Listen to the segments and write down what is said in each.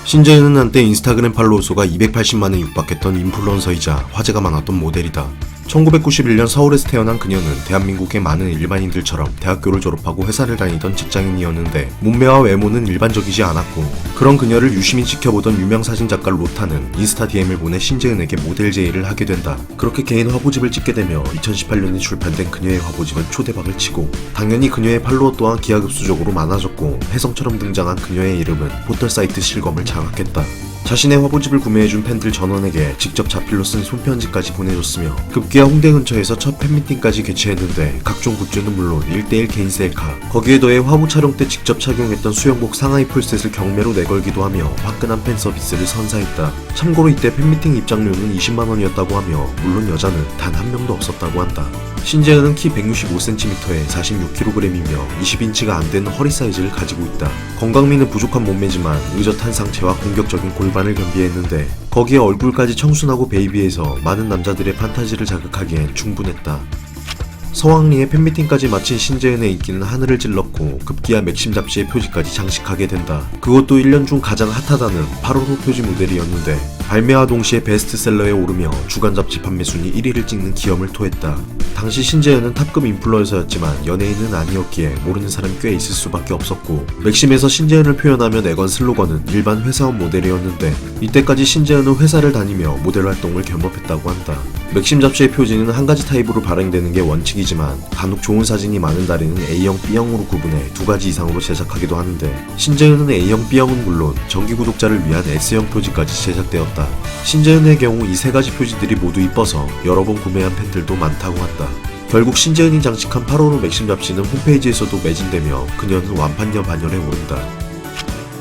신재은은 한때 인스타그램 팔로워 수가 280만에 육박했던 인플루언서이자 화제가 많았던 모델이다. 1991년 서울에서 태어난 그녀는 대한민국의 많은 일반인들처럼 대학교를 졸업하고 회사를 다니던 직장인이었는데 몸매와 외모는 일반적이지 않았고, 그런 그녀를 유심히 지켜보던 유명 사진작가 로타는 인스타 DM을 보내 신재은에게 모델 제의를 하게 된다. 그렇게 개인 화보집을 찍게 되며 2018년에 출판된 그녀의 화보집은 초대박을 치고, 당연히 그녀의 팔로워 또한 기하급수적으로 많아졌고, 혜성처럼 등장한 그녀의 이름은 포털사이트 실검을 장악했다. 자신의 화보집을 구매해준 팬들 전원에게 직접 자필로 쓴 손편지까지 보내줬으며, 급기야 홍대 근처에서 첫 팬미팅까지 개최했는데 각종 굿즈는 물론 1:1 개인 셀카, 거기에 더해 화보 촬영 때 직접 착용했던 수영복 상하이 풀셋을 경매로 내걸기도 하며 화끈한 팬 서비스를 선사했다. 참고로 이때 팬미팅 입장료는 20만원이었다고 하며, 물론 여자는 단 한 명도 없었다고 한다. 신재은은 키 165cm에 46kg이며 20인치가 안 되는 허리 사이즈를 가지고 있다. 건강미는 부족한 몸매지만 의젓한 상체와 공격적인 골반을 겸비했는데, 거기에 얼굴까지 청순하고 베이비해서 많은 남자들의 판타지를 자극하기엔 충분했다. 서왕리의 팬미팅까지 마친 신재은의 인기는 하늘을 찔렀고, 급기야 맥심 잡지의 표지까지 장식하게 된다. 그것도 1년 중 가장 핫하다는 8호로 표지 모델이었는데, 발매와 동시에 베스트셀러에 오르며 주간 잡지 판매 순위 1위를 찍는 기염을 토했다. 당시 신재은은 탑급 인플루언서였지만 연예인은 아니었기에 모르는 사람이 꽤 있을 수밖에 없었고, 맥심에서 신재은을 표현하며 내건 슬로건은 일반 회사원 모델이었는데, 이때까지 신재은은 회사를 다니며 모델 활동을 겸업했다고 한다. 맥심 잡지의 표지는 한 가지 타입으로 발행되는 게 원칙이지만, 간혹 좋은 사진이 많은 달에는 A형, B형으로 구분해 두 가지 이상으로 제작하기도 하는데, 신재은은 A형, B형은 물론 정기 구독자를 위한 S형 표지까지 제작되었다. 신재은의 경우 이 세 가지 표지들이 모두 이뻐서 여러 번 구매한 팬들도 많다고 한다. 결국 신재은이 장식한 8호로 맥심 잡지는 홈페이지에서도 매진되며 그녀는 완판녀 반열에 오른다.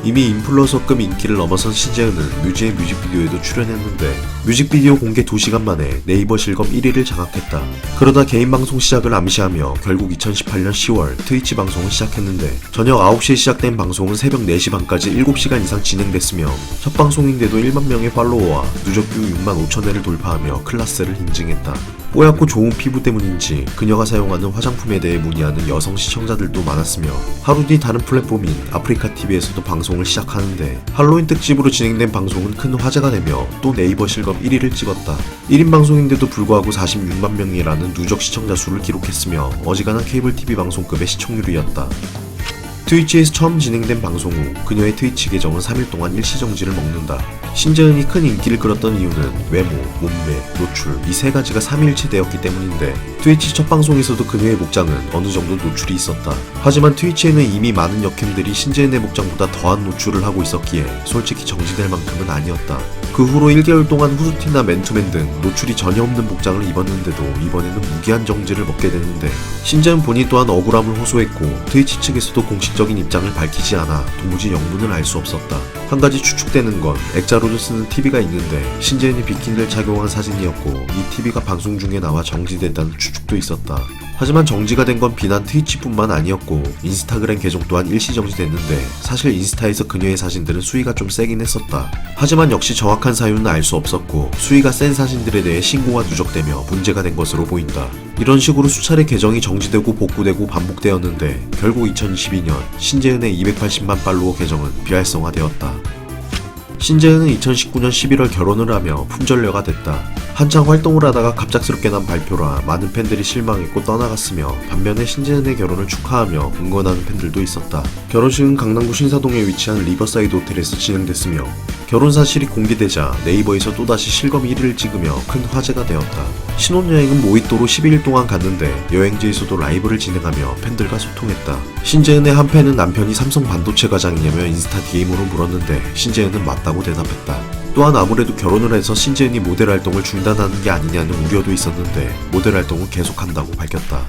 이미 인플루언서급 인기를 넘어선 신재은은 뮤지의 뮤직비디오에도 출연했는데, 뮤직비디오 공개 2시간 만에 네이버 실검 1위를 장악했다. 그러다 개인 방송 시작을 암시하며 결국 2018년 10월 트위치 방송을 시작했는데, 저녁 9시에 시작된 방송은 새벽 4시 반까지 7시간 이상 진행됐으며, 첫 방송인데도 1만 명의 팔로워와 누적 뷰 6만 5천회를 돌파하며 클라스를 인증했다. 뽀얗고 좋은 피부 때문인지 그녀가 사용하는 화장품에 대해 문의하는 여성 시청자들도 많았으며, 하루 뒤 다른 플랫폼인 아프리카TV에서도 방송을 시작하는데, 할로윈 특집으로 진행된 방송은 큰 화제가 되며 또 네이버 실검 1위를 찍었다. 1인 방송인데도 불구하고 46만 명이라는 누적 시청자 수를 기록했으며 어지간한 케이블 TV 방송급의 시청률이었다. 트위치에서 처음 진행된 방송 후 그녀의 트위치 계정은 3일 동안 일시정지를 먹는다. 신재은이 큰 인기를 끌었던 이유는 외모, 몸매, 노출 이 세 가지가 삼위일체되었기 때문인데, 트위치 첫 방송에서도 그녀의 목장은 어느 정도 노출이 있었다. 하지만 트위치에는 이미 많은 여캠들이 신재은의 목장보다 더한 노출을 하고 있었기에 솔직히 정지될 만큼은 아니었다. 그 후로 1개월 동안 후드티나 맨투맨 등 노출이 전혀 없는 복장을 입었는데도 이번에는 무기한 정지를 먹게 되는데, 신재은 본인 또한 억울함을 호소했고, 트위치 측에서도 공식적인 입장을 밝히지 않아 도무지 영문을 알 수 없었다. 한 가지 추측되는 건 액자로도 쓰는 TV가 있는데, 신재은이 비키니를 착용한 사진이었고 이 TV가 방송 중에 나와 정지된다는 추측도 있었다. 하지만 정지가 된 건 비단 트위치뿐만 아니었고 인스타그램 계정 또한 일시 정지됐는데, 사실 인스타에서 그녀의 사진들은 수위가 좀 세긴 했었다. 하지만 역시 정확한 사유는 알 수 없었고, 수위가 센 사진들에 대해 신고가 누적되며 문제가 된 것으로 보인다. 이런 식으로 수차례 계정이 정지되고 복구되고 반복되었는데, 결국 2022년 신재은의 280만 팔로워 계정은 비활성화되었다. 신재은은 2019년 11월 결혼을 하며 품절녀가 됐다. 한창 활동을 하다가 갑작스럽게 난 발표라 많은 팬들이 실망했고 떠나갔으며, 반면에 신재은의 결혼을 축하하며 응원하는 팬들도 있었다. 결혼식은 강남구 신사동에 위치한 리버사이드 호텔에서 진행됐으며, 결혼 사실이 공개되자 네이버에서 또다시 실검 1위를 찍으며 큰 화제가 되었다. 신혼여행은 모히또로 12일 동안 갔는데 여행지에서도 라이브를 진행하며 팬들과 소통했다. 신재은의 한 팬은 남편이 삼성 반도체 과장이냐며 인스타 DM으로 물었는데, 신재은은 맞다고 대답했다. 또한 아무래도 결혼을 해서 신재은이 모델 활동을 중단하는 게 아니냐는 우려도 있었는데, 모델 활동은 계속한다고 밝혔다.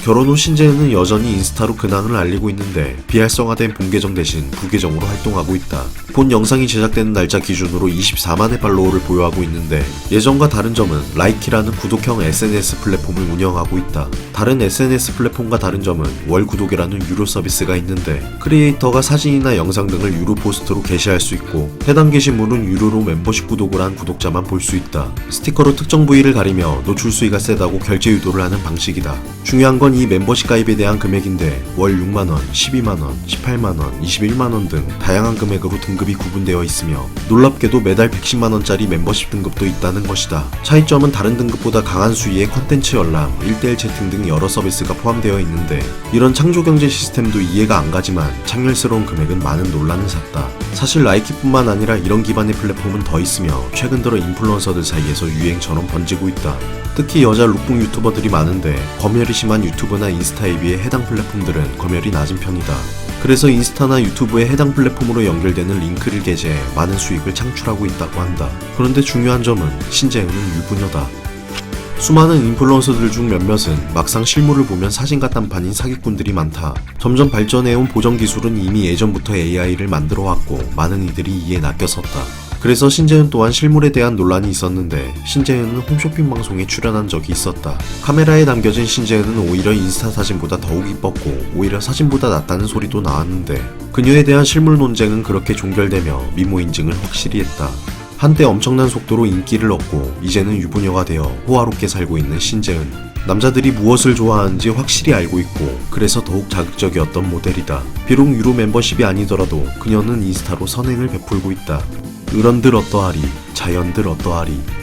결혼 후 신재은은 여전히 인스타로 근황을 알리고 있는데, 비활성화된 본 계정 대신 부계정으로 활동하고 있다. 본 영상이 제작되는 날짜 기준으로 24만의 팔로워를 보유하고 있는데, 예전과 다른 점은 라이키라는 구독형 SNS 플랫폼을 운영하고 있다. 다른 SNS 플랫폼과 다른 점은 월 구독이라는 유료 서비스가 있는데, 크리에이터가 사진이나 영상 등을 유료 포스트로 게시할 수 있고, 해당 게시물은 유료로 멤버십 구독을 한 구독자만 볼 수 있다. 스티커로 특정 부위를 가리며 노출 수위가 세다고 결제 유도를 하는 방식이다. 중요한 건 이건 이 멤버십 가입에 대한 금액인데 월 6만원, 12만원, 18만원, 21만원 등 다양한 금액으로 등급이 구분되어 있으며 놀랍게도 매달 110만원짜리 멤버십 등급도 있다는 것이다. 차이점은 다른 등급보다 강한 수위의 컨텐츠 열람, 1대1 채팅 등 여러 서비스가 포함되어 있는데 이런 창조경제 시스템도 이해가 안 가지만 창렬스러운 금액은 많은 논란을 샀다. 사실 라이키뿐만 아니라 이런 기반의 플랫폼은 더 있으며 최근 들어 인플루언서들 사이에서 유행처럼 번지고 있다. 특히 여자 룩북 유튜버들이 많은데 검열이 심한 유튜브나 인스타에 비해 해당 플랫폼들은 검열이 낮은 편이다. 그래서 인스타나 유튜브에 해당 플랫폼으로 연결되는 링크를 게재해 많은 수익을 창출하고 있다고 한다. 그런데 중요한 점은 신재은은 유부녀다. 수많은 인플루언서들 중 몇몇은 막상 실물을 보면 사진과 딴판인 사기꾼들이 많다. 점점 발전해온 보정 기술은 이미 예전부터 AI를 만들어 왔고 많은 이들이 이에 낚여섰다. 그래서 신재은 또한 실물에 대한 논란이 있었는데 신재은은 홈쇼핑 방송에 출연한 적이 있었다. 카메라에 담겨진 신재은은 오히려 인스타 사진보다 더욱 이뻤고 오히려 사진보다 낫다는 소리도 나왔는데 그녀에 대한 실물 논쟁은 그렇게 종결되며 미모 인증을 확실히 했다. 한때 엄청난 속도로 인기를 얻고 이제는 유부녀가 되어 호화롭게 살고 있는 신재은. 남자들이 무엇을 좋아하는지 확실히 알고 있고 그래서 더욱 자극적이었던 모델이다. 비록 유로 멤버십이 아니더라도 그녀는 인스타로 선행을 베풀고 있다. 을언들 어떠하리, 자연들 어떠하리.